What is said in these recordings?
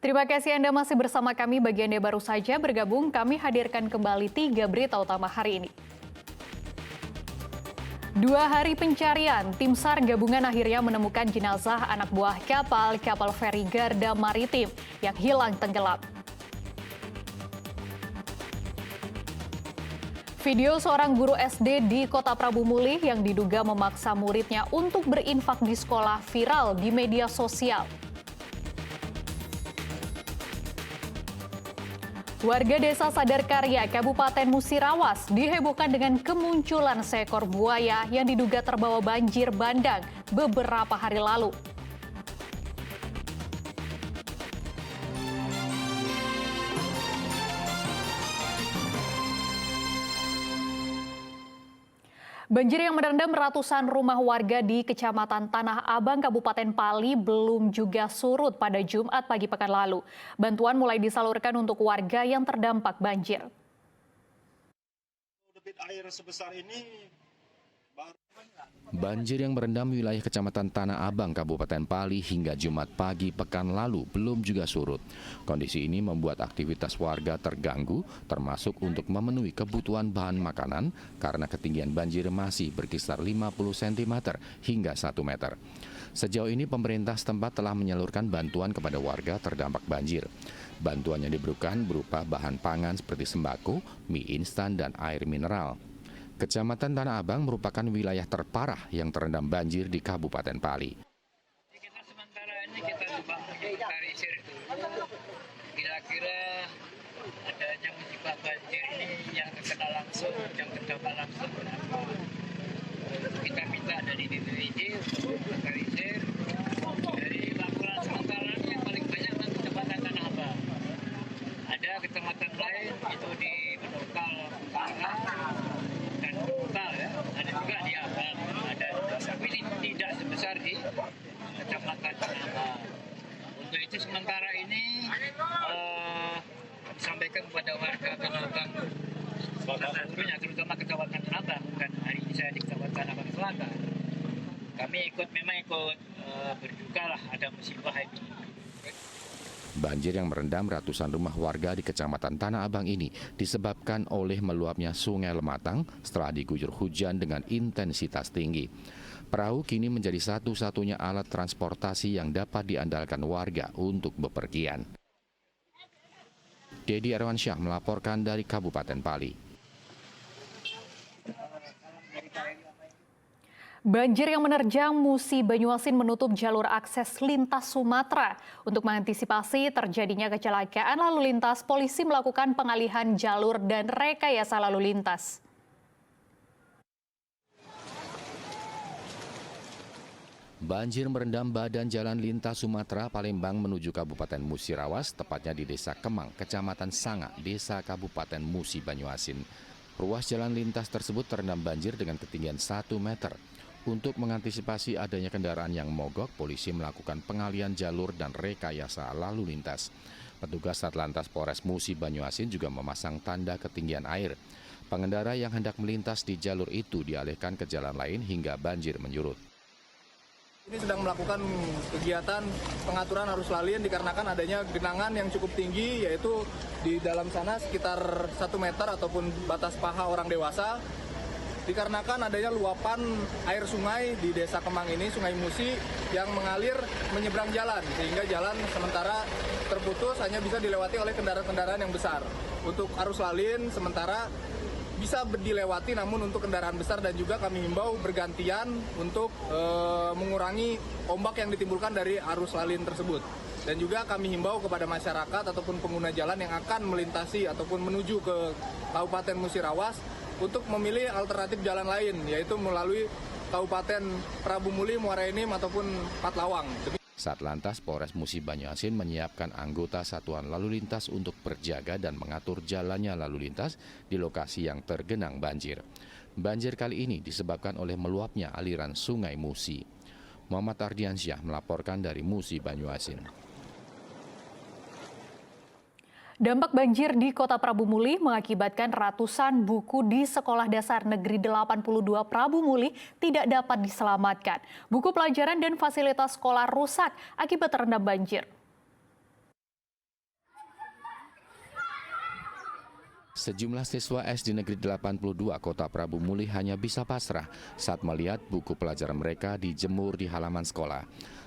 Terima kasih Anda masih bersama kami. Bagi Anda baru saja bergabung, kami hadirkan kembali 3 berita utama hari ini. 2 hari pencarian, tim SAR gabungan akhirnya menemukan jenazah anak buah kapal feri Garda Maritim yang hilang tenggelam. Video seorang guru SD di Kota Prabu Mulih yang diduga memaksa muridnya untuk berinfak di sekolah viral di media sosial. Warga Desa Sadarkarya, Kabupaten Musirawas dihebohkan dengan kemunculan seekor buaya yang diduga terbawa banjir bandang beberapa hari lalu. Banjir yang merendam ratusan rumah warga di Kecamatan Tanah Abang, Kabupaten Pali belum juga surut pada Jumat pagi pekan lalu. Bantuan mulai disalurkan untuk warga yang terdampak banjir. Debit air sebesar ini Banjir yang merendam wilayah Kecamatan Tanah Abang, Kabupaten Pali hingga Jumat pagi pekan lalu belum juga surut. Kondisi ini membuat aktivitas warga terganggu, termasuk untuk memenuhi kebutuhan bahan makanan karena ketinggian banjir masih berkisar 50 cm hingga 1 meter. Sejauh ini pemerintah setempat telah menyalurkan bantuan kepada warga terdampak banjir. Bantuan yang diberikan berupa bahan pangan seperti sembako, mie instan, dan air mineral. Kecamatan Tanah Abang merupakan wilayah terparah yang terendam banjir di Kabupaten Pali. Kita sementara ini kita coba inventarisir dulu. Kira-kira adanya musibah banjir ini yang terkena langsung, yang terdampak langsung berapa. Kita minta dari BPWD untuk inventarisir. Dari laporan sementara yang paling banyak di Kecamatan Tanah Abang. Ada kecamatan lain itu di Menukal, Parah, dan Menukal ya. Ada juga di Abang, ada tapi ini tidak sebesar di Kecamatan Tanah Abang. Untuk itu sementara ini disampaikan kepada warga Tanah Abang, terutama Kecamatan Tanah Abang, dan hari ini saya di Kecamatan Tanah Abang Selatan. Kami memang ikut berduka lah ada musibah ini. Banjir yang merendam ratusan rumah warga di Kecamatan Tanah Abang ini disebabkan oleh meluapnya Sungai Lematang setelah diguyur hujan dengan intensitas tinggi. Perahu kini menjadi satu-satunya alat transportasi yang dapat diandalkan warga untuk bepergian. Dedi Arwansyah melaporkan dari Kabupaten Pali. Banjir yang menerjang Musi Banyuasin menutup jalur akses lintas Sumatera. Untuk mengantisipasi terjadinya kecelakaan lalu lintas, polisi melakukan pengalihan jalur dan rekayasa lalu lintas. Banjir merendam badan jalan lintas Sumatera Palembang menuju Kabupaten Musirawas, tepatnya di Desa Kemang, Kecamatan Sanga, Desa Kabupaten Musi Banyuasin. Ruas jalan lintas tersebut terendam banjir dengan ketinggian 1 meter. Untuk mengantisipasi adanya kendaraan yang mogok, polisi melakukan pengalihan jalur dan rekayasa lalu lintas. Petugas Satlantas Polres Musi Banyuasin juga memasang tanda ketinggian air. Pengendara yang hendak melintas di jalur itu dialihkan ke jalan lain hingga banjir menyurut. Ini sedang melakukan kegiatan pengaturan arus lalu lintas dikarenakan adanya genangan yang cukup tinggi, yaitu di dalam sana sekitar 1 meter ataupun batas paha orang dewasa. Dikarenakan adanya luapan air sungai di Desa Kemang ini, Sungai Musi, yang mengalir menyeberang jalan, sehingga jalan sementara terputus hanya bisa dilewati oleh kendaraan-kendaraan yang besar. Untuk arus lalin sementara bisa dilewati, namun untuk kendaraan besar dan juga kami himbau bergantian untuk mengurangi ombak yang ditimbulkan dari arus lalin tersebut. Dan juga kami himbau kepada masyarakat ataupun pengguna jalan yang akan melintasi ataupun menuju ke Kabupaten Musirawas untuk memilih alternatif jalan lain, yaitu melalui Kabupaten Prabu Mulih, Muara Enim, ataupun Patlawang. Satlantas Polres Musi Banyuasin menyiapkan anggota satuan lalu lintas untuk berjaga dan mengatur jalannya lalu lintas di lokasi yang tergenang banjir. Banjir kali ini disebabkan oleh meluapnya aliran Sungai Musi. Muhammad Ardiansyah melaporkan dari Musi Banyuasin. Dampak banjir di Kota Prabu Mulih mengakibatkan ratusan buku di Sekolah Dasar Negeri 82 Prabu Mulih tidak dapat diselamatkan. Buku pelajaran dan fasilitas sekolah rusak akibat terendam banjir. Sejumlah siswa SD Negeri 82 Kota Prabu Muli hanya bisa pasrah saat melihat buku pelajaran mereka dijemur di halaman sekolah.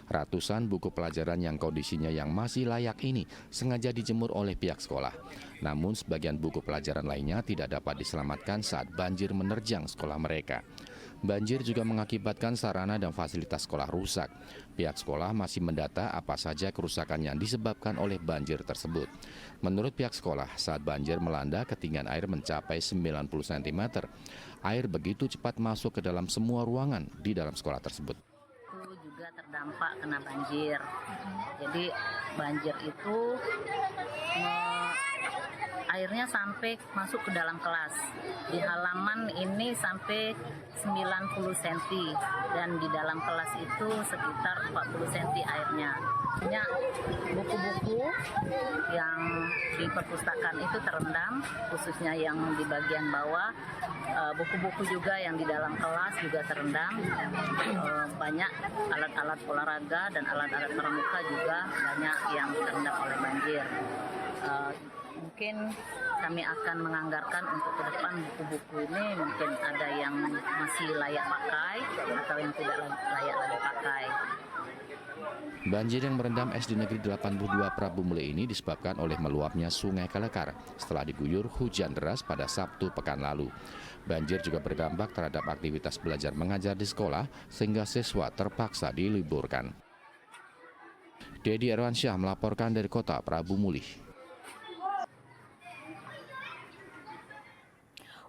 Ratusan buku pelajaran yang kondisinya yang masih layak ini sengaja dijemur oleh pihak sekolah. Namun sebagian buku pelajaran lainnya tidak dapat diselamatkan saat banjir menerjang sekolah mereka. Banjir juga mengakibatkan sarana dan fasilitas sekolah rusak. Pihak sekolah masih mendata apa saja kerusakan yang disebabkan oleh banjir tersebut. Menurut pihak sekolah, saat banjir melanda ketinggian air mencapai 90 cm. Air begitu cepat masuk ke dalam semua ruangan di dalam sekolah tersebut. Itu juga terdampak kena banjir. Jadi banjir itu airnya sampai masuk ke dalam kelas. Di halaman ini sampai 90 cm dan di dalam kelas itu sekitar 40 cm airnya. Artinya buku-buku yang di perpustakaan itu terendam, khususnya yang di bagian bawah. Buku-buku juga yang di dalam kelas juga terendam. Banyak alat-alat olahraga dan alat-alat pramuka juga banyak yang terendam oleh banjir. Mungkin kami akan menganggarkan untuk ke depan buku-buku ini mungkin ada yang masih layak pakai atau yang tidak layak lagi pakai. Banjir yang merendam SD Negeri 82 Prabu Muli ini disebabkan oleh meluapnya Sungai Kelekar setelah diguyur hujan deras pada Sabtu pekan lalu. Banjir juga berdampak terhadap aktivitas belajar mengajar di sekolah sehingga siswa terpaksa diliburkan. Dedi Erwansyah melaporkan dari Kota Prabu Muli.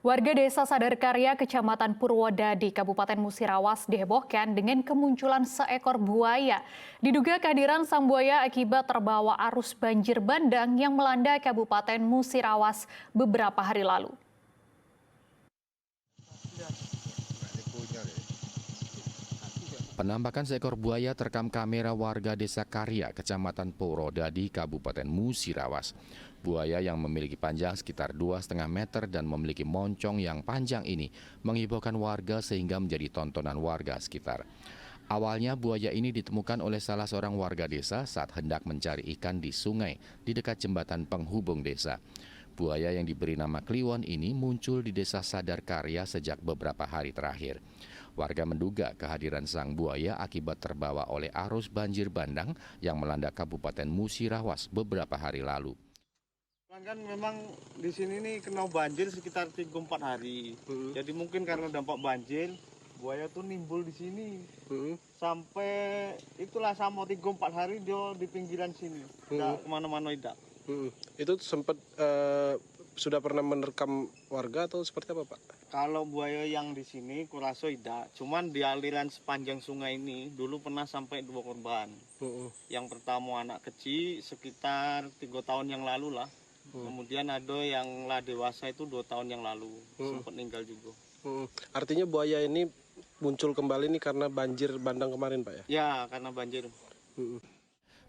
Warga Desa Sadarkarya, Kecamatan Purwodadi, Kabupaten Musirawas dihebohkan dengan kemunculan seekor buaya. Diduga kehadiran sang buaya akibat terbawa arus banjir bandang yang melanda Kabupaten Musirawas beberapa hari lalu. Penampakan seekor buaya terekam kamera warga Desa Karya, Kecamatan Purwodadi, Kabupaten Musirawas. Buaya yang memiliki panjang sekitar 2,5 meter dan memiliki moncong yang panjang ini menghebohkan warga sehingga menjadi tontonan warga sekitar. Awalnya buaya ini ditemukan oleh salah seorang warga desa saat hendak mencari ikan di sungai di dekat jembatan penghubung desa. Buaya yang diberi nama Kliwon ini muncul di Desa Sadarkarya sejak beberapa hari terakhir. Warga menduga kehadiran sang buaya akibat terbawa oleh arus banjir bandang yang melanda Kabupaten Musirawas beberapa hari lalu. Kan memang di sini nih kena banjir sekitar 3-4 hari. Jadi mungkin karena dampak banjir, buaya tuh nimbul di sini. Sampai itulah sama 3-4 hari dia di pinggiran sini. Nggak kemana-mana tidak. Itu sempat sudah pernah menerkam warga atau seperti apa, Pak? Kalau buaya yang di sini kurasa tidak. Cuman di aliran sepanjang sungai ini dulu pernah sampai 2 korban. Yang pertama anak kecil sekitar 3 tahun yang lalu lah. Kemudian ada yang lah dewasa itu 2 tahun yang lalu sempat meninggal juga. Artinya buaya ini muncul kembali nih karena banjir bandang kemarin, Pak ya? Ya, karena banjir.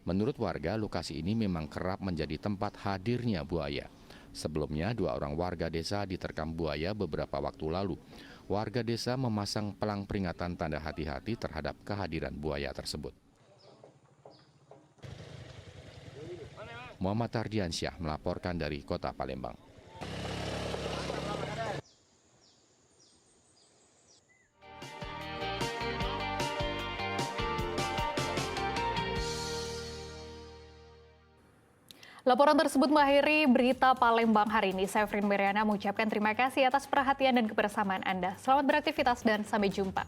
Menurut warga, lokasi ini memang kerap menjadi tempat hadirnya buaya. Sebelumnya, 2 orang warga desa diterkam buaya beberapa waktu lalu. Warga desa memasang pelang peringatan tanda hati-hati terhadap kehadiran buaya tersebut. Muhammad Ardiansyah melaporkan dari Kota Palembang. Laporan tersebut mengakhiri berita Palembang hari ini. Saya Frin Meriana mengucapkan terima kasih atas perhatian dan kebersamaan Anda. Selamat beraktivitas dan sampai jumpa.